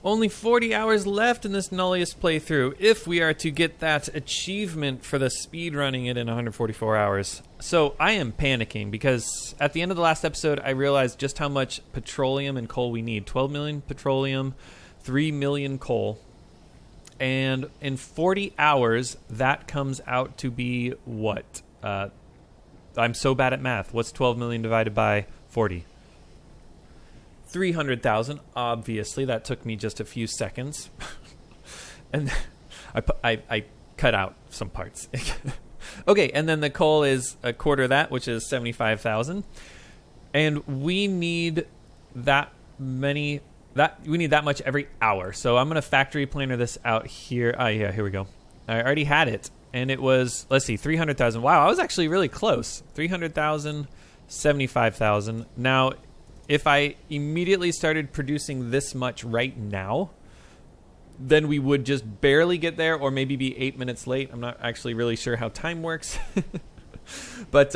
Only 40 hours left in this Nullius playthrough if we are to get that achievement for the speed running it in 144 hours. So I am panicking because at the end of the last episode, I realized just how much petroleum and coal we need. 12 million petroleum, 3 million coal. And in 40 hours, that comes out to be what? I'm so bad at math. What's 12 million divided by 40? 300,000, obviously. That took me just a few seconds. And I cut out some parts. Okay, and then the coal is a quarter of that, which is 75,000. And we need that many... we need that much every hour. So I'm going to factory planner this out here. Oh, yeah, here we go. I already had it. And it was, let's see, 300,000. Wow, I was actually really close. 300,000, 75,000. Now... if I immediately started producing this much right now, then we would just barely get there or maybe be 8 minutes late. I'm not actually really sure how time works. But,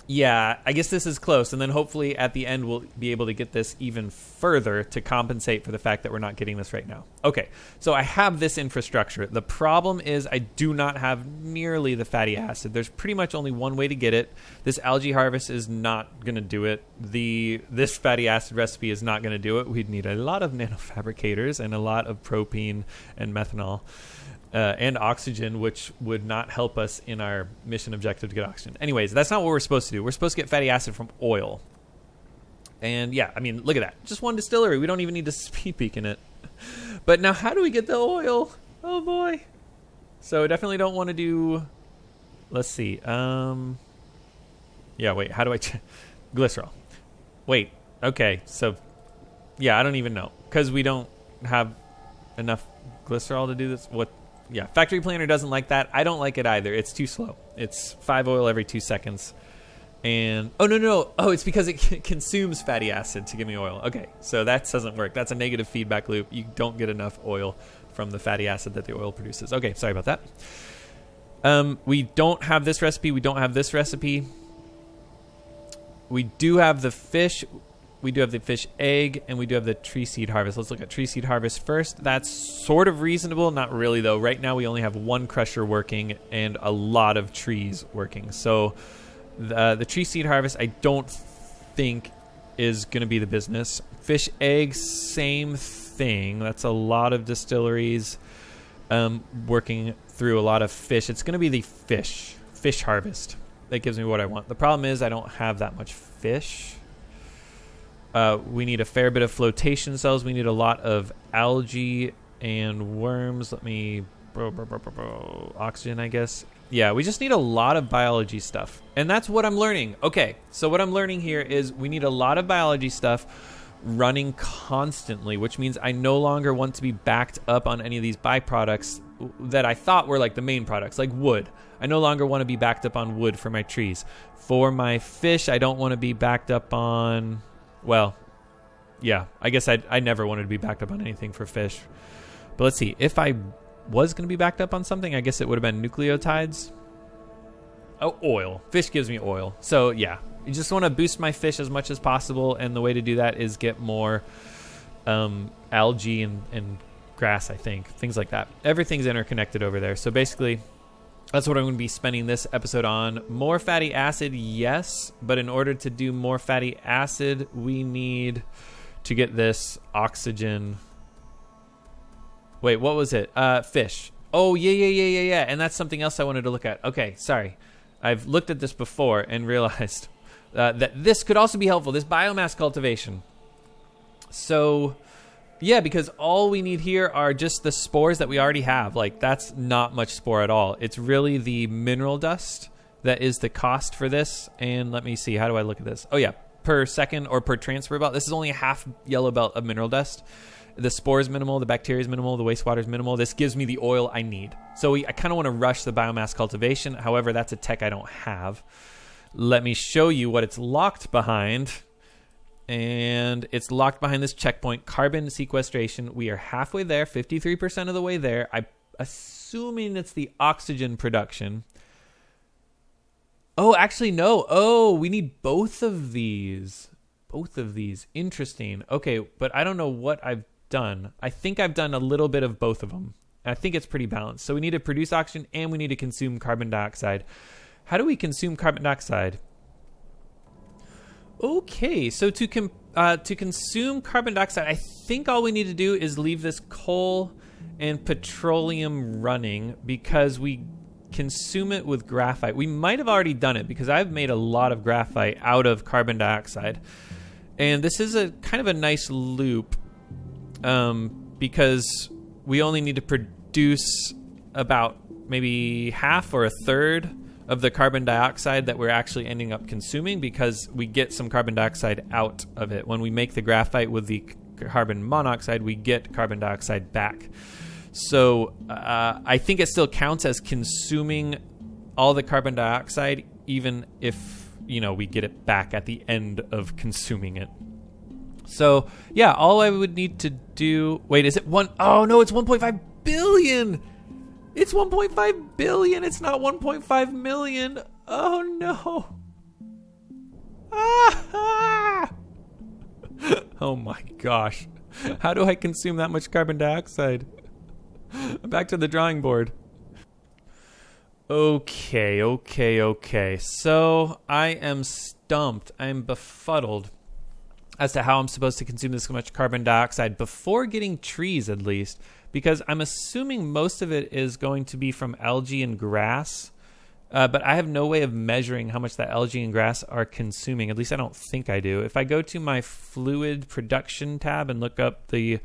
yeah, I guess this is close. And then hopefully at the end we'll be able to get this even further to compensate for the fact that we're not getting this right now. Okay, so I have this infrastructure. The problem is I do not have nearly the fatty acid. There's pretty much only one way to get it. This algae harvest is not going to do it. This fatty acid recipe is not going to do it. We'd need a lot of nanofabricators and a lot of propene and methanol. And oxygen, which would not help us in our mission objective to get oxygen. Anyways, that's not what we're supposed to do. We're supposed to get fatty acid from oil. And yeah, I mean, look at that. Just one distillery. We don't even need to speed beacon it. But now how do we get the oil? Oh boy. So definitely don't want to do... let's see. Yeah, wait, how do I... glycerol. Wait, okay. So, yeah, I don't even know. Because we don't have enough glycerol to do this. What... yeah, Factory Planner doesn't like that. I don't like it either. It's too slow. It's 5 oil every 2 seconds. And, oh, no. Oh, it's because it consumes fatty acid to give me oil. Okay, so that doesn't work. That's a negative feedback loop. You don't get enough oil from the fatty acid that the oil produces. Okay, sorry about that. We don't have this recipe. We don't have this recipe. We do have the fish. We do have the fish egg, and we do have the tree seed harvest. Let's look at tree seed harvest first. That's sort of reasonable. Not really, though. Right now, we only have one crusher working and a lot of trees working. So the tree seed harvest, I don't think is going to be the business. Fish egg, same thing. That's a lot of distilleries working through a lot of fish. It's going to be the fish harvest. That gives me what I want. The problem is I don't have that much fish. We need a fair bit of flotation cells. We need a lot of algae and worms. Let me... oxygen, I guess. Yeah, we just need a lot of biology stuff. And that's what I'm learning. Okay, so what I'm learning here is we need a lot of biology stuff running constantly, which means I no longer want to be backed up on any of these byproducts that I thought were like the main products, like wood. I no longer want to be backed up on wood for my trees. For my fish, I don't want to be backed up on... well, yeah, I guess I never wanted to be backed up on anything for fish. But let's see. If I was going to be backed up on something, I guess it would have been nucleotides. Oh, oil. Fish gives me oil. So, yeah. You just want to boost my fish as much as possible, and the way to do that is get more algae and grass, I think. Things like that. Everything's interconnected over there. So, basically... that's what I'm going to be spending this episode on. More fatty acid, yes. But in order to do more fatty acid, we need to get this oxygen. Wait, what was it? Fish. Oh, yeah. And that's something else I wanted to look at. Okay, sorry. I've looked at this before and realized that this could also be helpful. This biomass cultivation. So... yeah, because all we need here are just the spores that we already have. Like, that's not much spore at all. It's really the mineral dust that is the cost for this. And let me see, how do I look at this? Oh, yeah, per second or per transfer belt. This is only a half yellow belt of mineral dust. The spore is minimal, the bacteria is minimal, the wastewater is minimal. This gives me the oil I need. So I kind of want to rush the biomass cultivation. However, that's a tech I don't have. Let me show you what it's locked behind. And it's locked behind this checkpoint, carbon sequestration. We are halfway there, 53% of the way there. I'm assuming it's the oxygen production. Oh, actually, no. Oh, we need both of these. Both of these. Interesting. Okay, but I don't know what I've done. I think I've done a little bit of both of them. I think it's pretty balanced. So we need to produce oxygen and we need to consume carbon dioxide. How do we consume carbon dioxide? Okay, so to consume carbon dioxide, I think all we need to do is leave this coal and petroleum running because we consume it with graphite. We might have already done it because I've made a lot of graphite out of carbon dioxide. And this is a kind of a nice loop because we only need to produce about maybe half or a third of the carbon dioxide that we're actually ending up consuming because we get some carbon dioxide out of it. When we make the graphite with the carbon monoxide, we get carbon dioxide back. So I think it still counts as consuming all the carbon dioxide, even if, we get it back at the end of consuming it. So yeah, all I would need to do, wait, is it one? Oh no, it's 1.5 billion. It's 1.5 billion. It's not 1.5 million. Oh no. Ah! Oh my gosh. How do I consume that much carbon dioxide? Back to the drawing board. Okay. So I am stumped. I'm befuddled as to how I'm supposed to consume this much carbon dioxide before getting trees, at least, because I'm assuming most of it is going to be from algae and grass, but I have no way of measuring how much that algae and grass are consuming. At least I don't think I do. If I go to my fluid production tab and look up the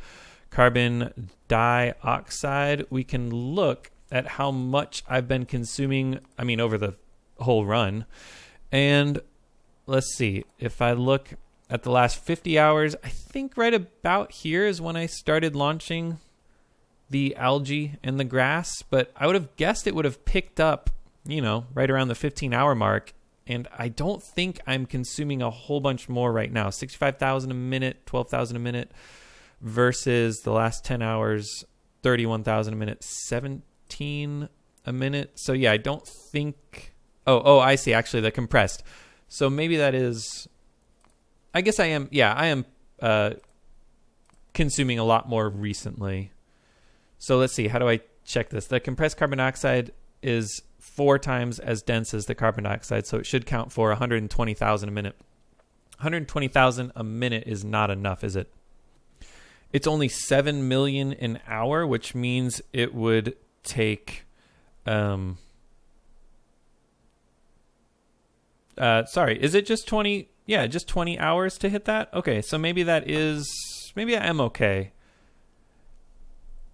carbon dioxide, we can look at how much I've been consuming, over the whole run. And let's see, if I look at the last 50 hours, I think right about here is when I started launching the algae and the grass, but I would have guessed it would have picked up, right around the 15-hour mark, and I don't think I'm consuming a whole bunch more right now. 65,000 a minute, 12,000 a minute, versus the last 10 hours, 31,000 a minute, 17 a minute. So yeah, I don't think... Oh, I see, actually, the compressed. So maybe that is... I guess I am consuming a lot more recently. So let's see, how do I check this? The compressed carbon dioxide is 4 times as dense as the carbon dioxide, so it should count for 120,000 a minute. 120,000 a minute is not enough, is it? It's only 7 million an hour, which means it would take... sorry, is it just 20... Yeah, just 20 hours to hit that? Okay, so maybe I am okay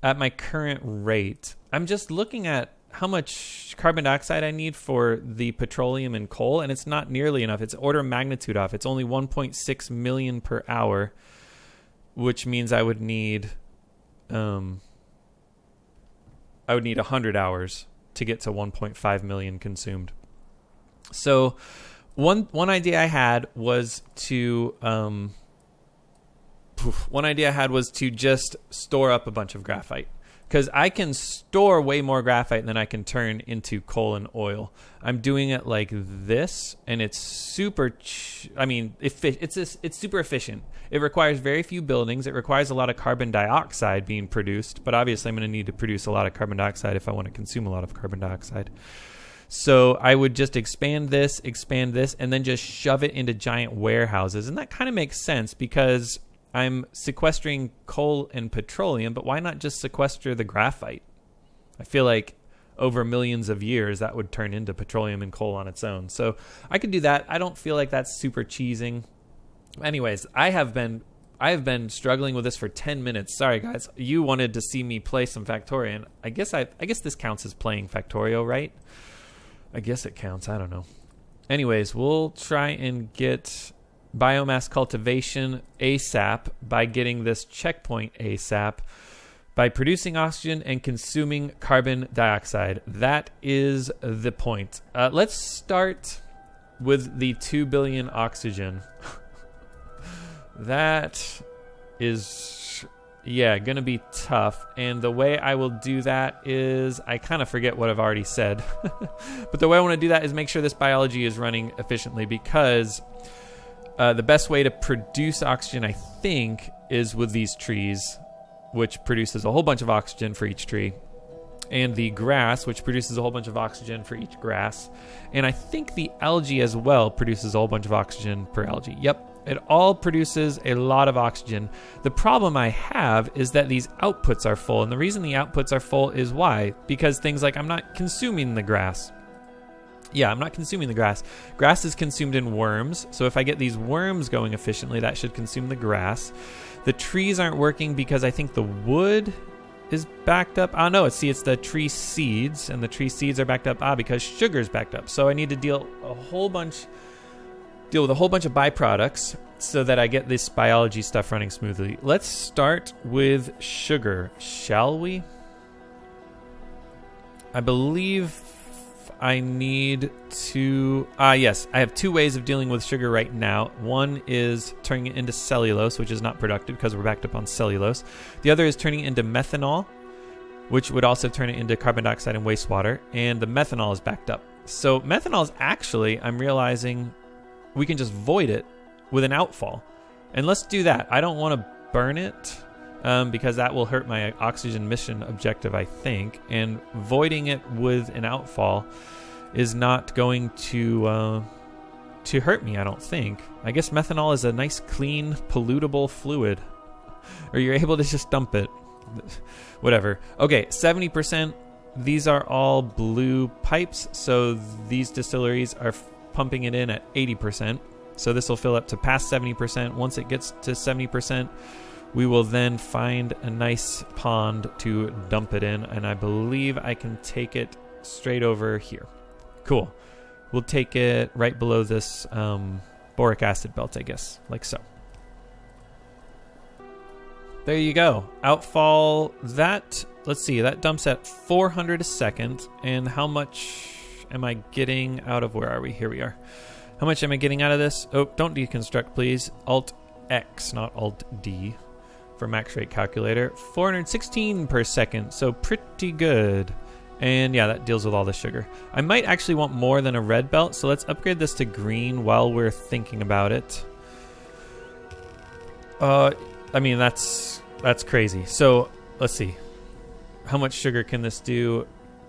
at my current rate. I'm just looking at how much carbon dioxide I need for the petroleum and coal, and it's not nearly enough. It's order of magnitude off. It's only 1.6 million per hour, which means I would need 100 hours to get to 1.5 million consumed. So one idea I had was to just store up a bunch of graphite, because I can store way more graphite than I can turn into coal and oil. I'm doing it like this, and it's super. It's super efficient. It requires very few buildings. It requires a lot of carbon dioxide being produced, but obviously I'm going to need to produce a lot of carbon dioxide if I want to consume a lot of carbon dioxide. So I would just expand this, and then just shove it into giant warehouses. And that kind of makes sense because I'm sequestering coal and petroleum, but why not just sequester the graphite? I feel like over millions of years that would turn into petroleum and coal on its own. So I could do that. I don't feel like that's super cheesing. Anyways, I have been struggling with this for 10 minutes. Sorry guys, you wanted to see me play some Factorio, and I guess this counts as playing Factorio, right? I guess it counts. I don't know. Anyways, we'll try and get biomass cultivation ASAP by getting this checkpoint ASAP by producing oxygen and consuming carbon dioxide. That is the point. Let's start with the 2 billion oxygen. That is... gonna be tough. And the way I will do that is, I kind of forget what I've already said. But the way I want to do that is make sure this biology is running efficiently, because the best way to produce oxygen, I think, is with these trees. which produces a whole bunch of oxygen for each tree, and the grass, which produces a whole bunch of oxygen for each grass. And I think the algae as well produces a whole bunch of oxygen per algae. Yep, it all produces a lot of oxygen. The problem I have is that these outputs are full. And the reason the outputs are full is why? Because things like I'm not consuming the grass. Yeah, I'm not consuming the grass. Grass is consumed in worms. So if I get these worms going efficiently, that should consume the grass. The trees aren't working because I think the wood is backed up. Oh no, it's the tree seeds, and the tree seeds are backed up because sugar's backed up. So I need to deal with a whole bunch of byproducts so that I get this biology stuff running smoothly. Let's start with sugar, shall we? I believe I need to... yes, I have two ways of dealing with sugar right now. One is turning it into cellulose, which is not productive because we're backed up on cellulose. The other is turning it into methanol, which would also turn it into carbon dioxide and wastewater. And the methanol is backed up. So methanol is actually, I'm realizing, we can just void it with an outfall. And let's do that. I don't want to burn it because that will hurt my oxygen mission objective, I think. And voiding it with an outfall is not going to hurt me, I don't think. I guess methanol is a nice, clean, pollutable fluid. Or you're able to just dump it. Whatever. Okay, 70%. These are all blue pipes, so these distilleries are pumping it in at 80%. So this will fill up to past 70%. Once it gets to 70%, we will then find a nice pond to dump it in, and I believe I can take it straight over here. Cool. We'll take it right below this boric acid belt, I guess, like so. There you go. Outfall that, let's see, that dumps at 400 a second, and how much am I getting out of, where are we? Here we are. How much am I getting out of this? Oh, don't deconstruct, please. Alt-X, not Alt-D. For max rate calculator, 416 per second, so pretty good. And yeah, that deals with all the sugar. I might actually want more than a red belt, so let's upgrade this to green while we're thinking about it. I mean, that's crazy. So let's see. How much sugar can this do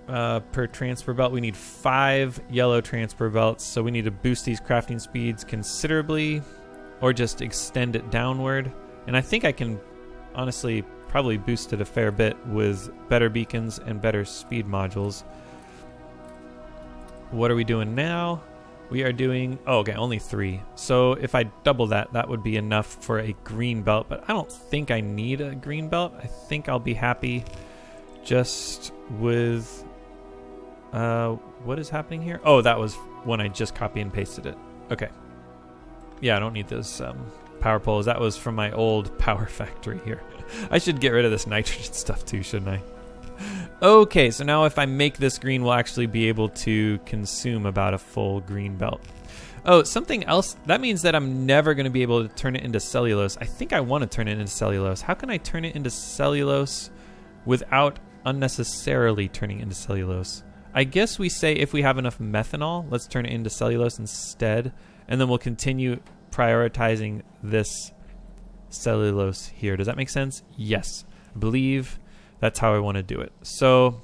per transfer belt? We need 5 yellow transfer belts, so we need to boost these crafting speeds considerably, or just extend it downward. And I think I can honestly probably boost it a fair bit with better beacons and better speed modules. What are we doing now? We are doing, oh, okay, only 3. So if I double that, that would be enough for a green belt, but I don't think I need a green belt. I think I'll be happy just with, what is happening here? Oh, that was when I just copy and pasted it. Okay. Yeah, I don't need those power poles. That was from my old power factory here. I should get rid of this nitrogen stuff too, shouldn't I? Okay, so now if I make this green, we'll actually be able to consume about a full green belt. Oh, something else. That means that I'm never going to be able to turn it into cellulose. I think I want to turn it into cellulose. How can I turn it into cellulose without unnecessarily turning it into cellulose? I guess we say if we have enough methanol, let's turn it into cellulose instead, and then we'll continue prioritizing this cellulose here. Does that make sense? Yes. I believe that's how I want to do it. So,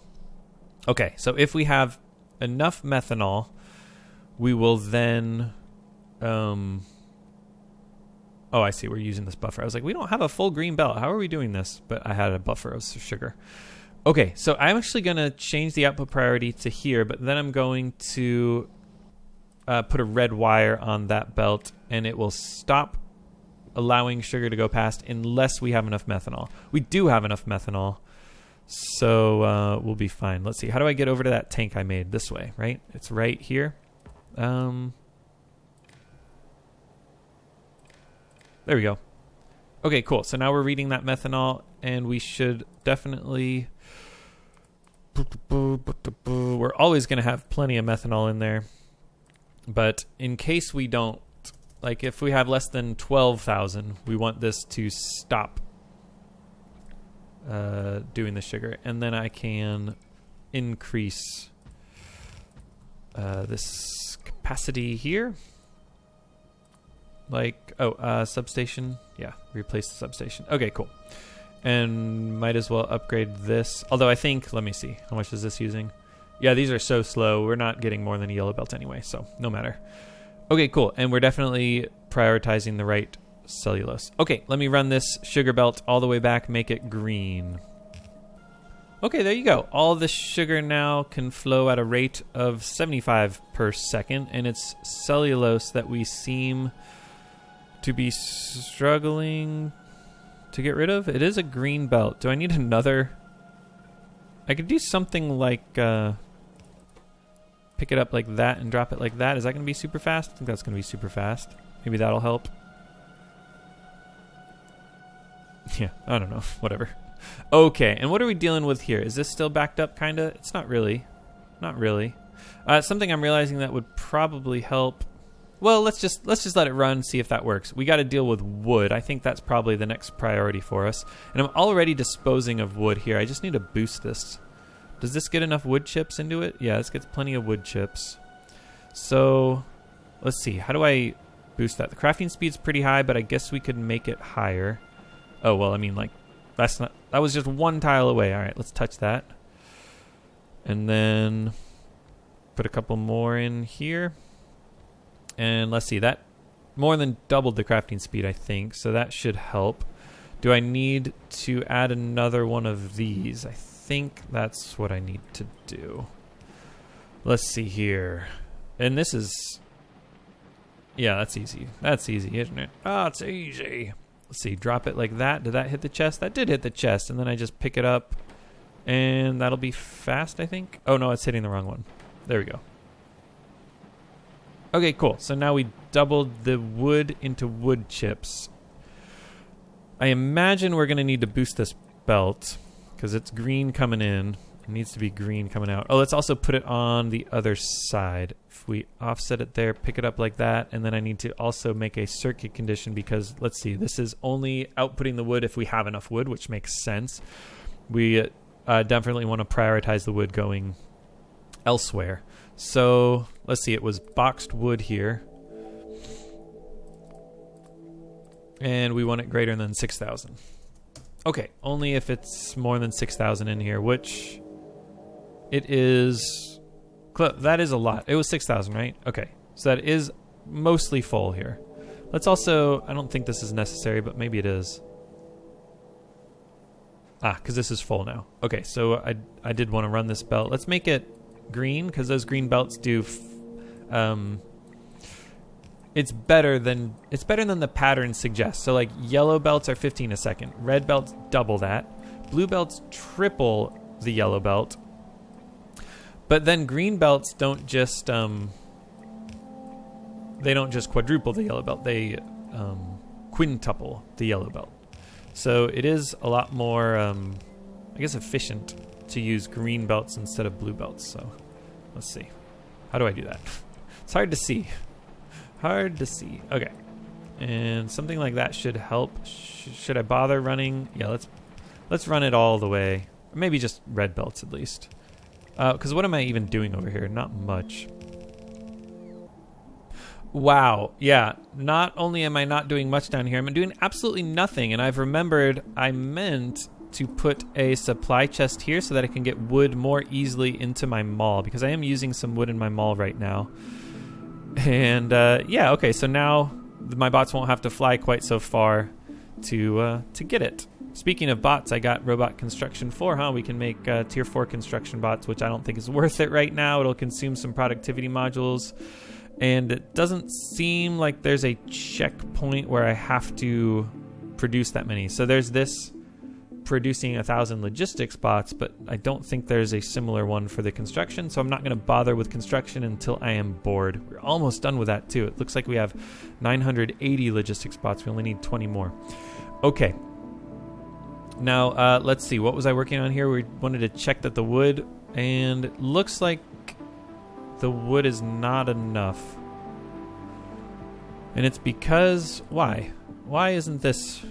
okay. So if we have enough methanol, we will then... oh, I see. We're using this buffer. I was like, we don't have a full green belt. How are we doing this? But I had a buffer of sugar. Okay. So I'm actually going to change the output priority to here, but then I'm going to put a red wire on that belt, and it will stop allowing sugar to go past unless we have enough methanol. We do have enough methanol, so we'll be fine. Let's see. How do I get over to that tank I made? This way, right? It's right here. There we go. Okay, cool. So now we're reading that methanol, and we should definitely... We're always going to have plenty of methanol in there. But in case we don't, like if we have less than 12,000, we want this to stop doing the sugar. And then I can increase this capacity here. Like, substation. Yeah, replace the substation. Okay, cool. And might as well upgrade this. Although I think, let me see, how much is this using? Yeah, these are so slow. We're not getting more than a yellow belt anyway, so no matter. Okay, cool. And we're definitely prioritizing the right cellulose. Okay, let me run this sugar belt all the way back, make it green. Okay, there you go. All the sugar now can flow at a rate of 75 per second, and it's cellulose that we seem to be struggling to get rid of. It is a green belt. Do I need another? I could do something like pick it up like that and drop it like that. Is that going to be super fast? I think that's going to be super fast. Maybe that'll help. Yeah, I don't know. Whatever. Okay, and what are we dealing with here? Is this still backed up, kind of? It's not really. Not really. Something I'm realizing that would probably help. Well, let's just let it run, see if that works. We got to deal with wood. I think that's probably the next priority for us. And I'm already disposing of wood here. I just need to boost this. Does this get enough wood chips into it? Yeah, this gets plenty of wood chips. So, let's see. How do I boost that? The crafting speed's pretty high, but I guess we could make it higher. Oh, well, I mean, like, that was just one tile away. All right, let's touch that. And then put a couple more in here. And let's see, that more than doubled the crafting speed, I think, so that should help. Do I need to add another one of these? I think that's what I need to do. Let's see here. And this is... Yeah, that's easy. That's easy, isn't it? Oh, it's easy. Let's see, drop it like that. Did that hit the chest? That did hit the chest, and then I just pick it up, and that'll be fast, I think. Oh, no, it's hitting the wrong one. There we go. Okay, cool. So now we doubled the wood into wood chips. I imagine we're going to need to boost this belt because it's green coming in. It needs to be green coming out. Oh, let's also put it on the other side. If we offset it there, pick it up like that, and then I need to also make a circuit condition because, let's see, this is only outputting the wood if we have enough wood, which makes sense. We definitely want to prioritize the wood going elsewhere. So, let's see, it was boxed wood here. And we want it greater than 6,000. Okay, only if it's more than 6,000 in here, which it is... That is a lot. It was 6,000, right? Okay, so that is mostly full here. Let's also... I don't think this is necessary, but maybe it is. Ah, because this is full now. Okay, so I did want to run this belt. Let's make it green, because those green belts do... it's better than the pattern suggests. So like yellow belts are 15 a second. Red belts double that. Blue belts triple the yellow belt. But then green belts don't just they don't just quadruple the yellow belt. They quintuple the yellow belt. So it is a lot more I guess efficient to use green belts instead of blue belts. So let's see. How do I do that? It's hard to see. Hard to see. Okay. And something like that should help. Should I bother running? Yeah, let's run it all the way. Or maybe just red belts at least. Because what am I even doing over here? Not much. Wow. Yeah. Not only am I not doing much down here, I'm doing absolutely nothing. And I've remembered I meant to put a supply chest here so that I can get wood more easily into my mall. Because I am using some wood in my mall right now. And yeah, okay, so now my bots won't have to fly quite so far to get it. Speaking of bots, I got Robot Construction 4, huh? We can make Tier 4 construction bots, which I don't think is worth it right now. It'll consume some productivity modules. And it doesn't seem like there's a checkpoint where I have to produce that many. So there's this producing 1,000 logistics bots, but I don't think there's a similar one for the construction, so I'm not going to bother with construction until I am bored. We're almost done with that too. It looks like we have 980 logistics bots. We only need 20 more. Okay. Now, let's see. What was I working on here? We wanted to check that the wood, and it looks like the wood is not enough. And it's because... Why? Why isn't this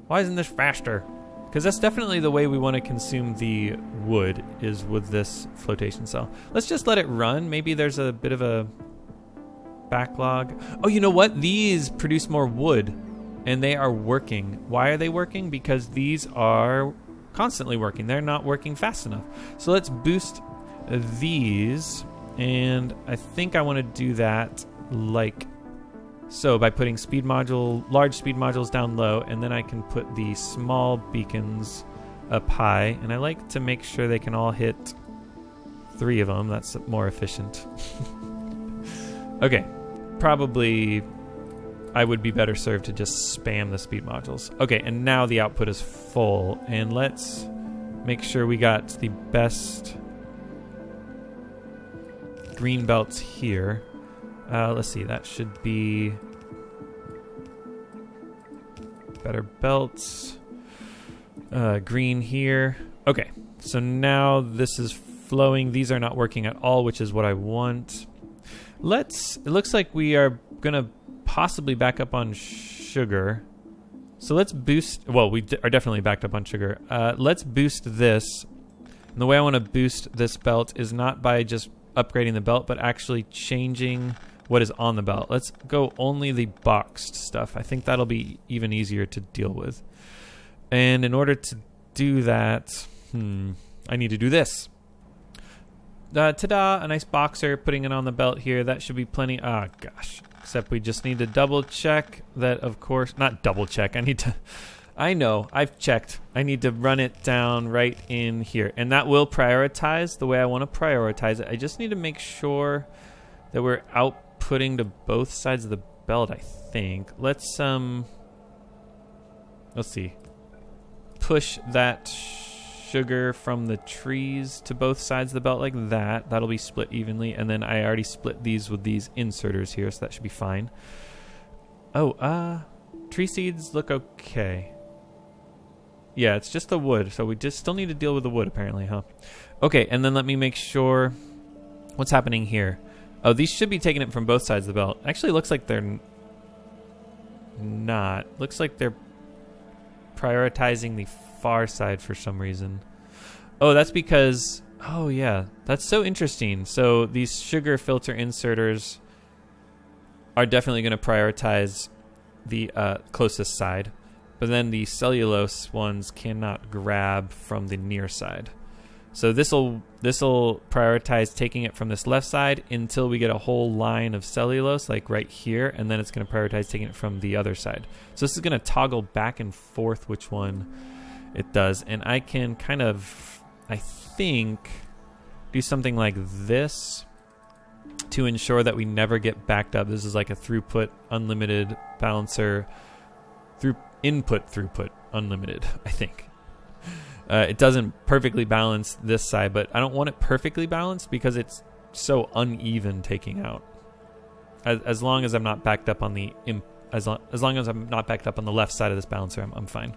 faster? Because that's definitely the way we want to consume the wood, is with this flotation cell. Let's just let it run. Maybe there's a bit of a backlog. Oh, you know what? These produce more wood. and they are working. Why are they working? Because these are constantly working. They're not working fast enough. So let's boost these, and I think I want to do that like so by putting large speed modules down low, and then I can put the small beacons up high, and I like to make sure they can all hit 3 of them. That's more efficient. Okay, probably I would be better served to just spam the speed modules. Okay, and now the output is full, and let's make sure we got the best green belts here. Let's see, that should be better belts. Green here. Okay, so now this is flowing. These are not working at all, which is what I want. It looks like we are gonna possibly back up on sugar. So let's boost, well, we are definitely backed up on sugar. Let's boost this. And the way I want to boost this belt is not by just upgrading the belt, but actually changing what is on the belt. Let's go only the boxed stuff. I think that'll be even easier to deal with. And in order to do that, I need to do this. Ta-da, a nice boxer, putting it on the belt here. That should be plenty. Ah, gosh. Except we just need to double check that, of course, not double check. I know, I've checked. I need to run it down right in here. And that will prioritize the way I want to prioritize it. I just need to make sure that we're outputting to both sides of the belt, I think. Let's see. Push that sugar from the trees to both sides of the belt like that. That'll be split evenly. And then I already split these with these inserters here, so that should be fine. Oh, tree seeds look okay. Yeah, it's just the wood, so we just still need to deal with the wood apparently, huh? Okay, and then let me make sure what's happening here. Oh, these should be taking it from both sides of the belt. Actually, looks like they're not. Looks like they're prioritizing the far side for some reason. Oh, that's because, oh yeah, that's so interesting. So these sugar filter inserters are definitely going to prioritize the closest side, but then the cellulose ones cannot grab from the near side. So this'll prioritize taking it from this left side until we get a whole line of cellulose, like right here, and then it's going to prioritize taking it from the other side. So this is going to toggle back and forth which one it does, and I can kind of, I think, do something like this to ensure that we never get backed up. This is like a throughput unlimited balancer, input throughput unlimited, I think. It doesn't perfectly balance this side, but I don't want it perfectly balanced because it's so uneven taking out. As long as I'm not backed up on the as long as I'm not backed up on the left side of this balancer, I'm fine.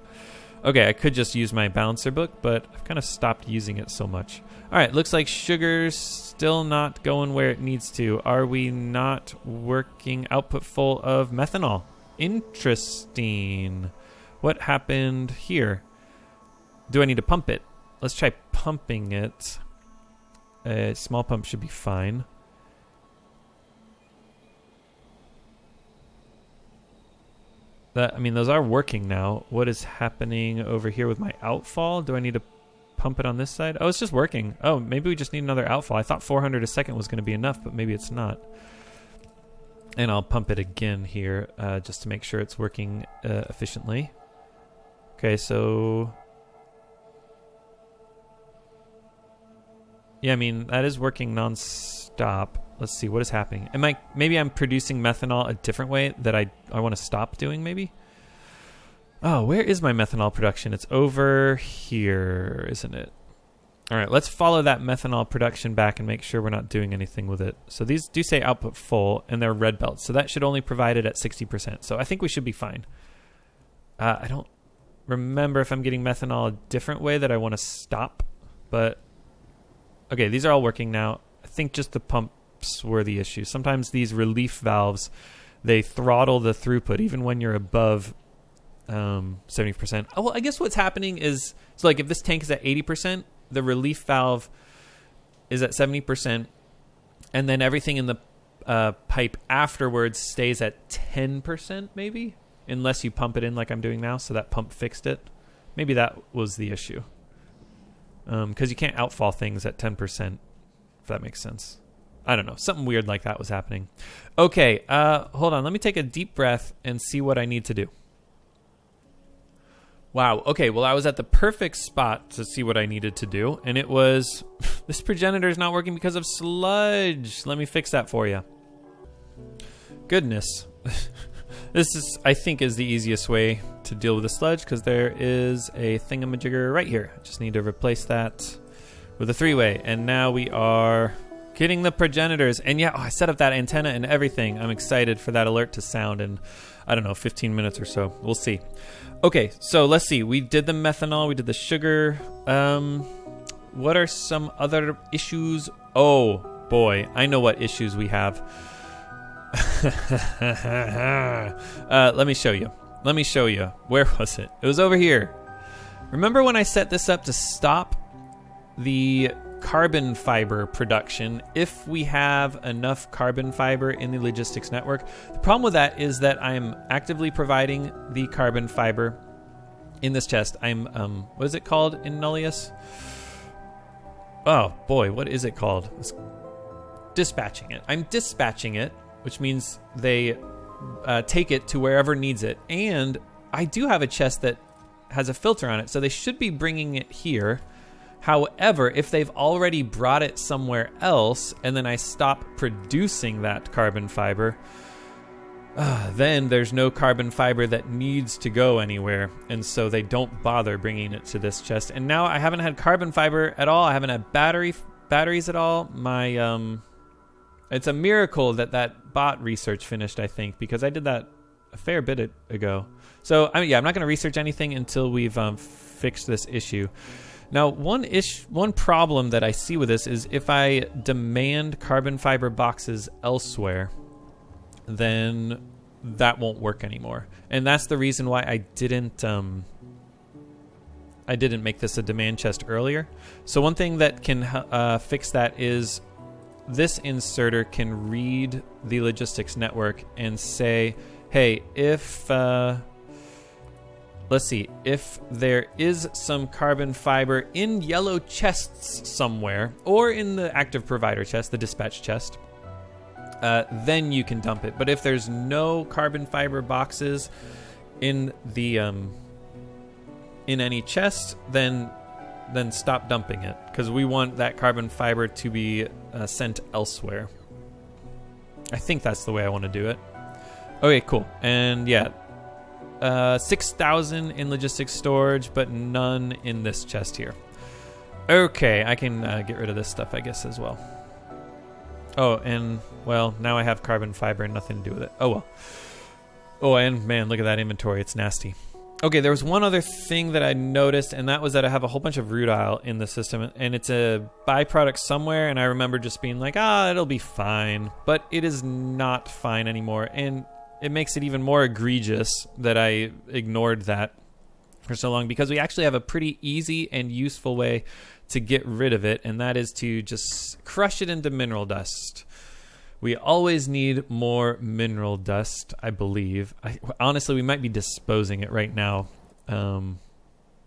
Okay, I could just use my balancer book, but I've kind of stopped using it so much. All right, looks like sugar's still not going where it needs to. Are we not working output full of methanol? Interesting. What happened here? Do I need to pump it? Let's try pumping it. A small pump should be fine. I mean, those are working now. What is happening over here with my outfall? Do I need to pump it on this side? Oh, it's just working. Oh, maybe we just need another outfall. I thought 400 a second was going to be enough, but maybe it's not. And I'll pump it again here just to make sure it's working efficiently. Okay, so... yeah, I mean, that is working non-stop. Let's see, what is happening? Maybe I'm producing methanol a different way that I want to stop doing, maybe? Oh, where is my methanol production? It's over here, isn't it? All right, let's follow that methanol production back and make sure we're not doing anything with it. So these do say output full, and they're red belts. So that should only provide it at 60%. So I think we should be fine. I don't remember if I'm getting methanol a different way that I want to stop, but... okay, these are all working now. I think just the pumps were the issue. Sometimes these relief valves, they throttle the throughput even when you're above 70%. Oh, well, I guess what's happening is, so like if this tank is at 80%, the relief valve is at 70%, and then everything in the pipe afterwards stays at 10%, maybe? unless you pump it in like I'm doing now. So that pump fixed it. Maybe that was the issue. Because you can't outfall things at 10%, if that makes sense. I don't know. Something weird like that was happening. Okay, hold on. Let me take a deep breath and see what I need to do. Wow. Okay, well, I was at the perfect spot to see what I needed to do, and it was, this progenitor is not working because of sludge. Let me fix that for you. Goodness. This is, I think, is the easiest way to deal with the sludge, because there is a thingamajigger right here. I just need to replace that with a 3-way, and now we are getting the progenitors. And yeah, I set up that antenna and everything. I'm excited for that alert to sound in, I don't know, 15 minutes or so. We'll see. Okay, so let's see. We did the methanol. We did the sugar. What are some other issues? Oh, boy. I know what issues we have. Let me show you. Let me show you. Where was it? It was over here. Remember when I set this up to stop the carbon fiber production if we have enough carbon fiber in the logistics network? The problem with that is that I'm actively providing the carbon fiber in this chest. I'm, what is it called in Nullius? Oh boy, what is it called? It's dispatching it. I'm dispatching it, which means they take it to wherever needs it. And I do have a chest that has a filter on it, so they should be bringing it here. However, if they've already brought it somewhere else and then I stop producing that carbon fiber, then there's no carbon fiber that needs to go anywhere. And so they don't bother bringing it to this chest. And now I haven't had carbon fiber at all. I haven't had batteries at all. It's a miracle that bot research finished, I think, because I did that a fair bit ago. So, I'm not going to research anything until we've fixed this issue. Now, one problem that I see with this is if I demand carbon fiber boxes elsewhere, then that won't work anymore. And that's the reason why I didn't make this a demand chest earlier. So one thing that can fix that is this inserter can read the logistics network and say, hey, if let's see, if there is some carbon fiber in yellow chests somewhere, or in the active provider chest, the dispatch chest, then you can dump it. But if there's no carbon fiber boxes in the in any chest, then stop dumping it, because we want that carbon fiber to be sent elsewhere. I think that's the way I want to do it. Okay, cool. And yeah, 6,000 in logistics storage, but none in this chest here. Okay, I can get rid of this stuff, I guess, as well. Oh, and, well, now I have carbon fiber and nothing to do with it. Oh, well. Oh, and, man, look at that inventory. It's nasty. Okay, there was one other thing that I noticed, and that was that I have a whole bunch of rutile in the system, and it's a byproduct somewhere, and I remember just being like, it'll be fine. But it is not fine anymore, and it makes it even more egregious that I ignored that for so long, because we actually have a pretty easy and useful way to get rid of it, and that is to just crush it into mineral dust. We always need more mineral dust, I believe. Honestly, we might be disposing it right now.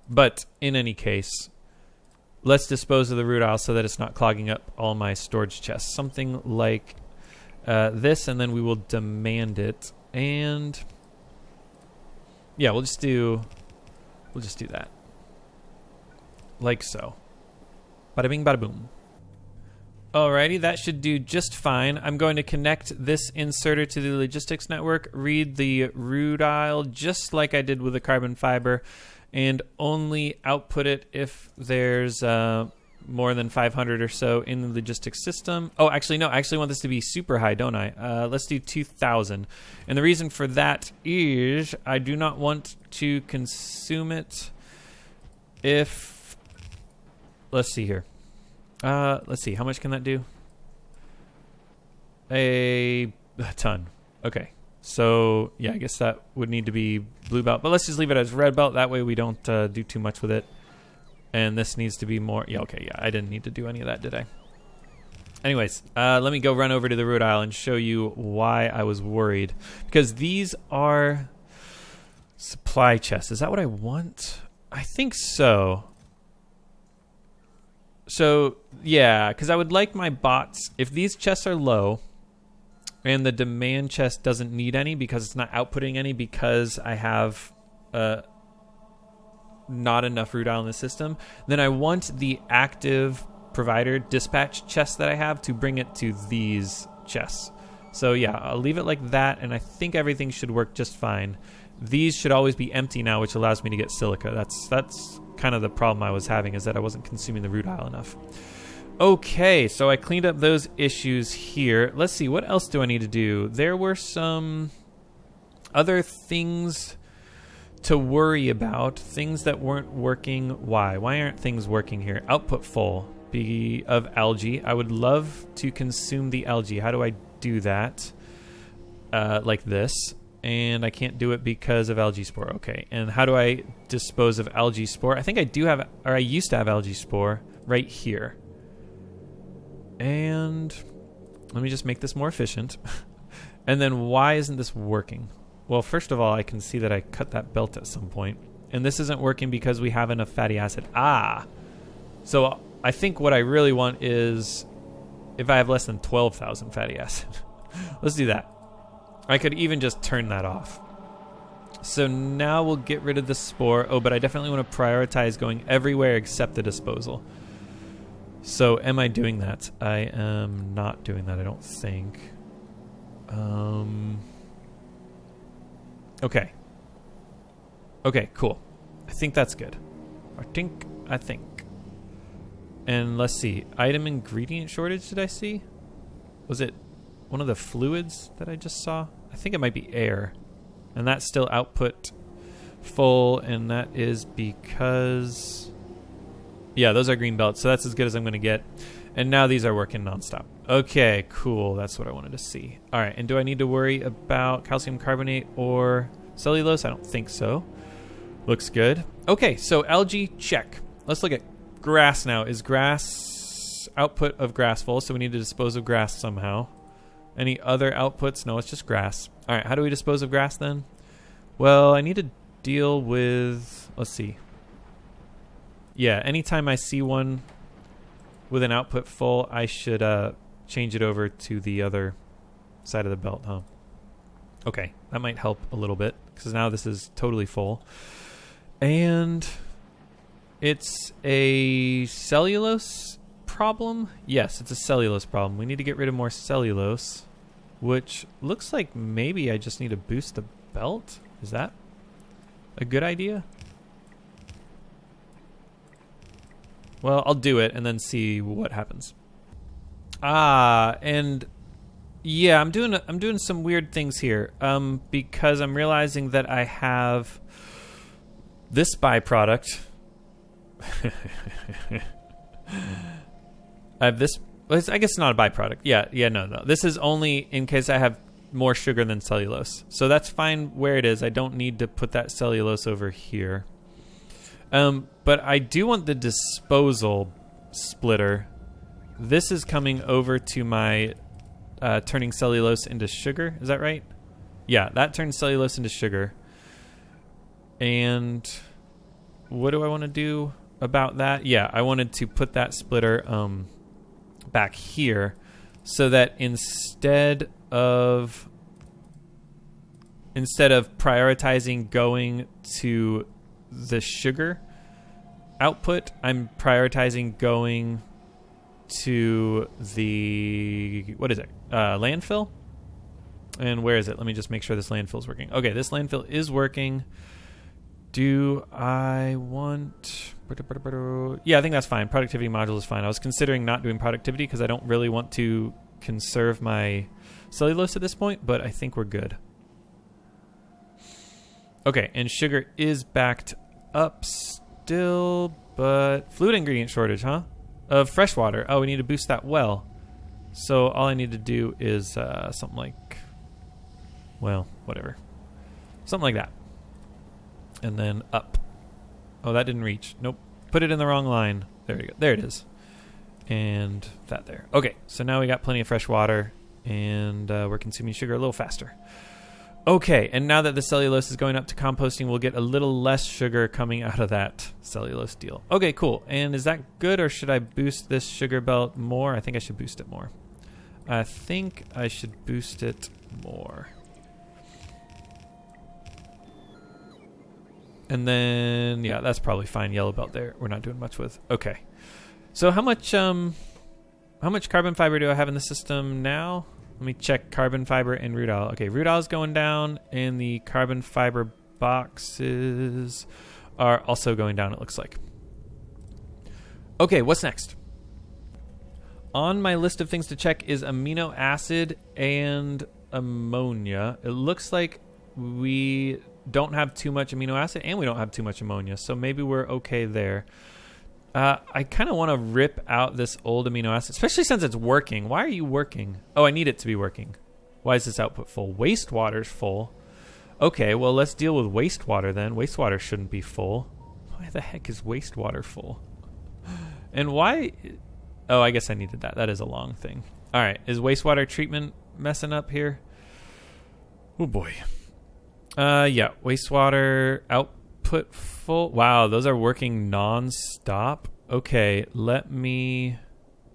But in any case, let's dispose of the rutile so that it's not clogging up all my storage chests. Something like this, and then we will demand it. And yeah, we'll just do that. Like so. Bada bing, bada boom. Alrighty, that should do just fine. I'm going to connect this inserter to the logistics network, read the rutile just like I did with the carbon fiber, and only output it if there's more than 500 or so in the logistics system. Oh, actually, no. I actually want this to be super high, don't I? Let's do 2,000. And the reason for that is I do not want to consume it if... Let's see here. Let's see. How much can that do? A ton. Okay. So, yeah, I guess that would need to be blue belt. But let's just leave it as red belt. That way we don't do too much with it. And this needs to be more... Yeah, okay, yeah. I didn't need to do any of that, did I? Anyways, let me go run over to the rutile and show you why I was worried. Because these are... Supply chest. Is that what I want? I think so. So, yeah, because I would like my bots... If these chests are low and the demand chest doesn't need any because it's not outputting any because I have not enough rutile in the system, then I want the active provider dispatch chest that I have to bring it to these chests. So, yeah, I'll leave it like that, and I think everything should work just fine. These should always be empty now, which allows me to get silica. That's kind of the problem I was having, is that I wasn't consuming the rutile enough. Okay, so I cleaned up those issues here. Let's see, what else do I need to do? There were some other things to worry about, things that weren't working. Why aren't things working here? Output full of algae. I would love to consume the algae. How do I do that? Like this. And I can't do it because of algae spore. Okay, and how do I dispose of algae spore? I think I do have, or I used to have algae spore right here. And let me just make this more efficient. And then why isn't this working? Well, first of all, I can see that I cut that belt at some point. And this isn't working because we have enough fatty acid. So I think what I really want is if I have less than 12,000 fatty acid. Let's do that. I could even just turn that off. So now we'll get rid of the spore. Oh, but I definitely want to prioritize going everywhere except the disposal. So am I doing that? I am not doing that, I don't think. Okay. Okay, cool. I think that's good. I think. And let's see. Item ingredient shortage, did I see? Was it one of the fluids that I just saw? I think it might be air. And that's still output full, and that is because... Yeah, those are green belts, so that's as good as I'm going to get. And now these are working nonstop. Okay, cool. That's what I wanted to see. All right, and do I need to worry about calcium carbonate or cellulose? I don't think so. Looks good. Okay, so algae, check. Let's look at grass now. Is grass output of grass full? So we need to dispose of grass somehow. Any other outputs? No, it's just grass. All right, how do we dispose of grass then? Well, I need to deal with... Let's see. Yeah, anytime I see one with an output full, I should change it over to the other side of the belt, huh? Okay, that might help a little bit, because now this is totally full. And it's a cellulose problem? Yes, it's a cellulose problem. We need to get rid of more cellulose, which looks like maybe I just need to boost the belt? Is that a good idea? Well, I'll do it and then see what happens. And yeah, I'm doing some weird things here. Because I'm realizing that I have this byproduct. I have this. Well, I guess it's not a byproduct. Yeah, no. This is only in case I have more sugar than cellulose. So that's fine where it is. I don't need to put that cellulose over here. But I do want the disposal splitter. This is coming over to my turning cellulose into sugar. Is that right? Yeah, that turns cellulose into sugar. And what do I want to do about that? Yeah, I wanted to put that splitter back here so that instead of prioritizing going to the sugar output, I'm prioritizing going to the, what is it, landfill? And where is it? Let me just make sure this landfill is working. Okay, this landfill is working. Do I want... Yeah, I think that's fine. Productivity module is fine. I was considering not doing productivity because I don't really want to conserve my cellulose at this point, but I think we're good. Okay, and sugar is backed up still, but fluid ingredient shortage, huh? Of fresh water. Oh, we need to boost that well. So all I need to do is something like, well, whatever. Something like that. And then up. Oh, that didn't reach. Nope. Put it in the wrong line. There we go. There it is. And that there. Okay, so now we got plenty of fresh water, and we're consuming sugar a little faster. Okay, and now that the cellulose is going up to composting, we'll get a little less sugar coming out of that cellulose deal. Okay, cool. And is that good, or should I boost this sugar belt more? I think I should boost it more. I think I should boost it more. And then, yeah, that's probably fine. Yellow belt there. We're not doing much with. Okay. So how much carbon fiber do I have in the system now? Let me check carbon fiber and rutile. Okay, rutile is going down, and the carbon fiber boxes are also going down, it looks like. Okay, what's next? On my list of things to check is amino acid and ammonia. It looks like we don't have too much amino acid, and we don't have too much ammonia, so maybe we're okay there. I kind of want to rip out this old amino acid, especially since it's working. Why are you working? Oh, I need it to be working. Why is this output full? Wastewater's full. Okay, well, let's deal with wastewater then. Wastewater shouldn't be full. Why the heck is wastewater full? And why? Oh, I guess I needed that. That is a long thing. All right, is wastewater treatment messing up here? Oh, boy. Yeah, wastewater output full. Wow, those are working non-stop. Okay, let me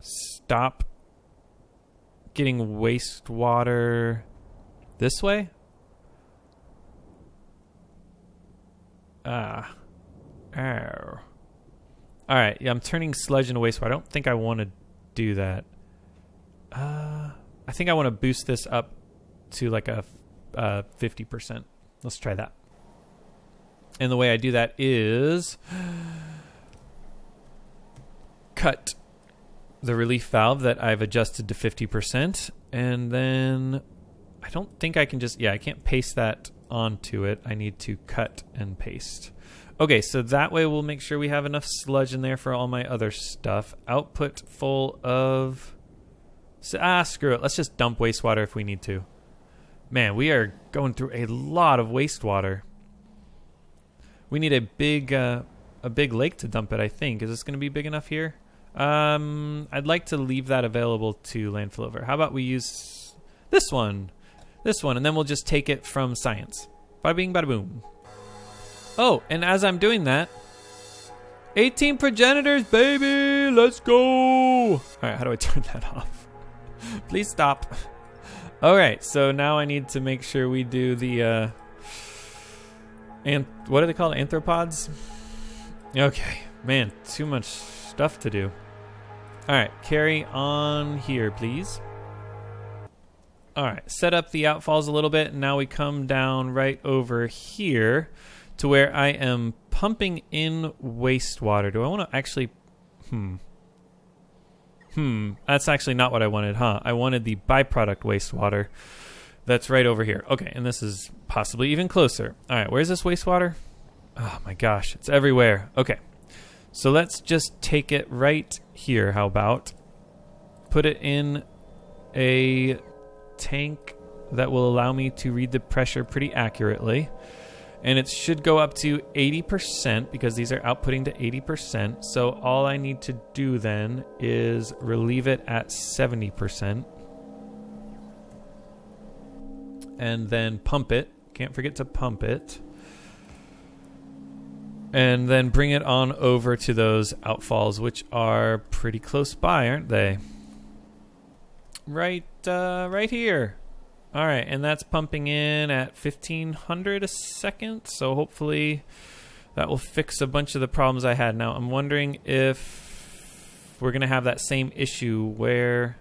stop getting wastewater this way. All right, yeah, I'm turning sludge into wastewater. I don't think I want to do that. I think I want to boost this up to like a 50%. Let's try that. And the way I do that is cut the relief valve that I've adjusted to 50%. And then I don't think I can just, yeah, I can't paste that onto it. I need to cut and paste. Okay, so that way we'll make sure we have enough sludge in there for all my other stuff. Output full of, screw it. Let's just dump wastewater if we need to. Man, we are going through a lot of wastewater. We need a big lake to dump it, I think. Is this going to be big enough here? I'd like to leave that available to landfill over. How about we use this one, and then we'll just take it from science. Bada bing, bada boom. Oh, and as I'm doing that, 18 progenitors, baby, let's go. All right, how do I turn that off? Please stop. All right, so now I need to make sure we do the, and what are they called? Anthropods? Okay, man, too much stuff to do. All right, carry on here, please. All right, set up the outfalls a little bit, and now we come down right over here to where I am pumping in wastewater. Do I want to actually, that's actually not what I wanted, huh? I wanted the byproduct wastewater. That's right over here. Okay, and this is possibly even closer. All right, where's this wastewater? Oh my gosh, it's everywhere. Okay, so let's just take it right here. How about put it in a tank that will allow me to read the pressure pretty accurately. And it should go up to 80% because these are outputting to 80%. So all I need to do then is relieve it at 70%. And then pump it. Can't forget to pump it. And then bring it on over to those outfalls, which are pretty close by, aren't they? Right here. All right, and that's pumping in at 1,500 a second, so hopefully that will fix a bunch of the problems I had. Now, I'm wondering if we're going to have that same issue where...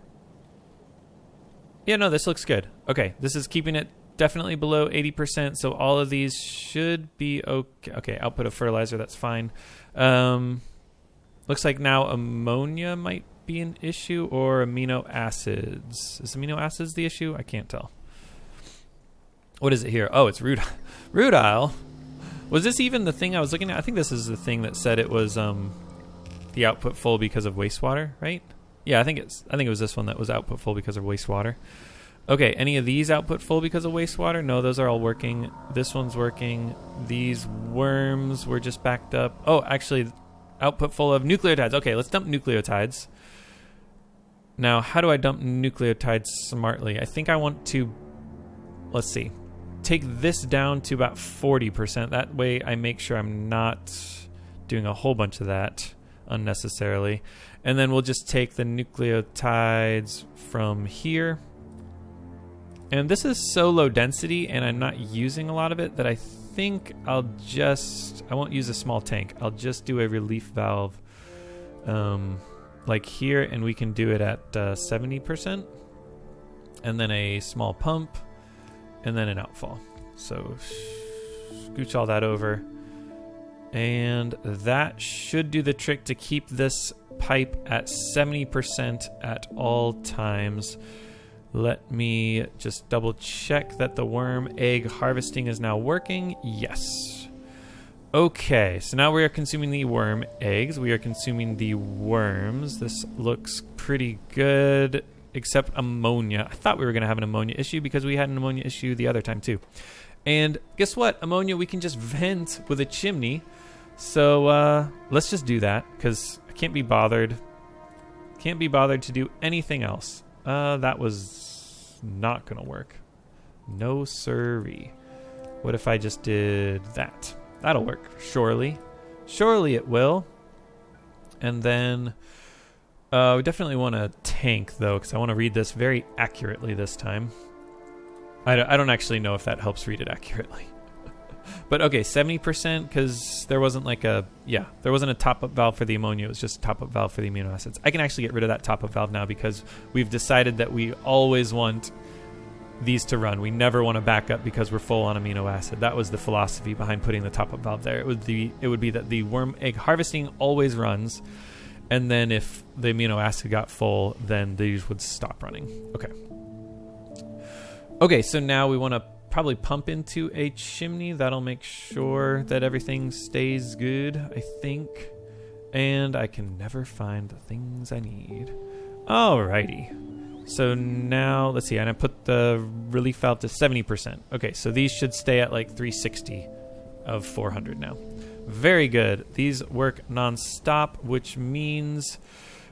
Yeah, no, this looks good. Okay, this is keeping it definitely below 80%, so all of these should be okay. Okay, output of fertilizer, that's fine. Looks like now ammonia might be an issue, or amino acids. Is amino acids the issue? I can't tell. What is it here? Oh, it's rutile. Was this even the thing I was looking at? I think this is the thing that said it was the output full because of wastewater, right? Yeah, I think it was this one that was output full because of wastewater. Okay, any of these output full because of wastewater? No, those are all working. This one's working. These worms were just backed up. Oh, actually, output full of nucleotides. Okay, let's dump nucleotides. Now, how do I dump nucleotides smartly? I think I want to, let's see, take this down to about 40%. That way I make sure I'm not doing a whole bunch of that unnecessarily. And then we'll just take the nucleotides from here. And this is so low density and I'm not using a lot of it that I think I won't use a small tank. I'll just do a relief valve like here, and we can do it at 70%. And then a small pump, and then an outfall. So scooch all that over. And that should do the trick to keep this pipe at 70% at all times. Let me just double check that the worm egg harvesting is now working. Yes. Okay, so now we are consuming the worm eggs. We are consuming the worms. This looks pretty good, except ammonia. I thought we were going to have an ammonia issue because we had an ammonia issue the other time too. And guess what? Ammonia we can just vent with a chimney. So let's just do that because I can't be bothered. Can't be bothered to do anything else. That was not going to work. No siree. What if I just did that? That'll work, surely. Surely it will. And then we definitely want a tank, though, because I want to read this very accurately this time. I don't actually know if that helps read it accurately. But okay, 70%, because there wasn't like there wasn't a top-up valve for the ammonia. It was just a top-up valve for the amino acids. I can actually get rid of that top-up valve now because we've decided that we always want these to run. We never want to back up because we're full on amino acid. That was the philosophy behind putting the top-up valve there. It would be that the worm egg harvesting always runs, and then if the amino acid got full, then these would stop running. Okay, so now we want to probably pump into a chimney. That'll make sure that everything stays good, I think. And I can never find the things I need. Alrighty. So now, let's see, and I put the relief valve to 70%. Okay, so these should stay at like 360 of 400 now. Very good. These work non-stop, which means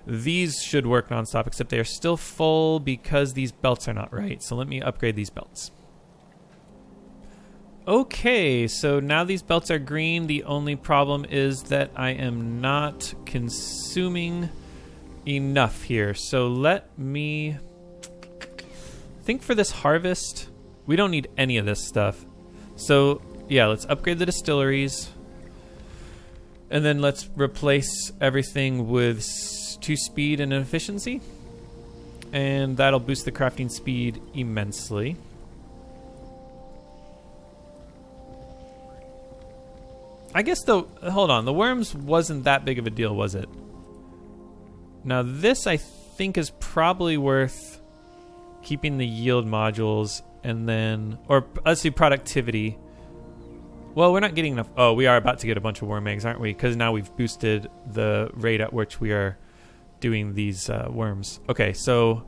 these should work non-stop, except they are still full because these belts are not right. So let me upgrade these belts. Okay, so now these belts are green. The only problem is that I am not consuming enough here. So let me think for this harvest. We don't need any of this stuff. So yeah, let's upgrade the distilleries. And then let's replace everything with 2 speed and efficiency. And that'll boost the crafting speed immensely. I guess though, hold on, the worms wasn't that big of a deal, was it? Now this I think is probably worth keeping the yield modules and then, or let's do productivity. Well, we're not getting enough. Oh, we are about to get a bunch of worm eggs, aren't we? Because now we've boosted the rate at which we are doing these worms. Okay, so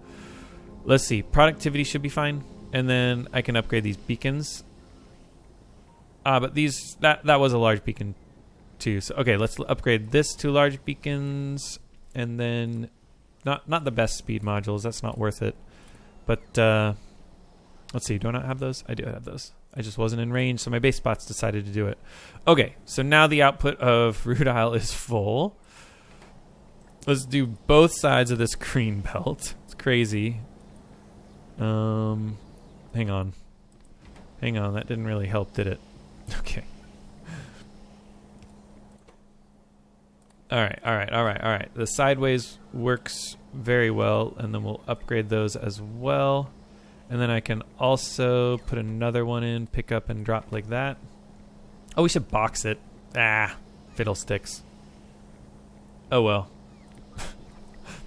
let's see. Productivity should be fine. And then I can upgrade these beacons. But these, that was a large beacon too. So okay, let's upgrade this to large beacons. And then not the best speed modules. That's not worth it. But let's see. Do I not have those? I do have those. I just wasn't in range, so my base bots decided to do it. Okay, so now the output of Rudile is full. Let's do both sides of this green belt. It's crazy. Hang on. That didn't really help, did it? Okay. All right. The sideways works very well, and then we'll upgrade those as well. And then I can also put another one in, pick up and drop like that. Oh, we should box it. Fiddlesticks. Oh well.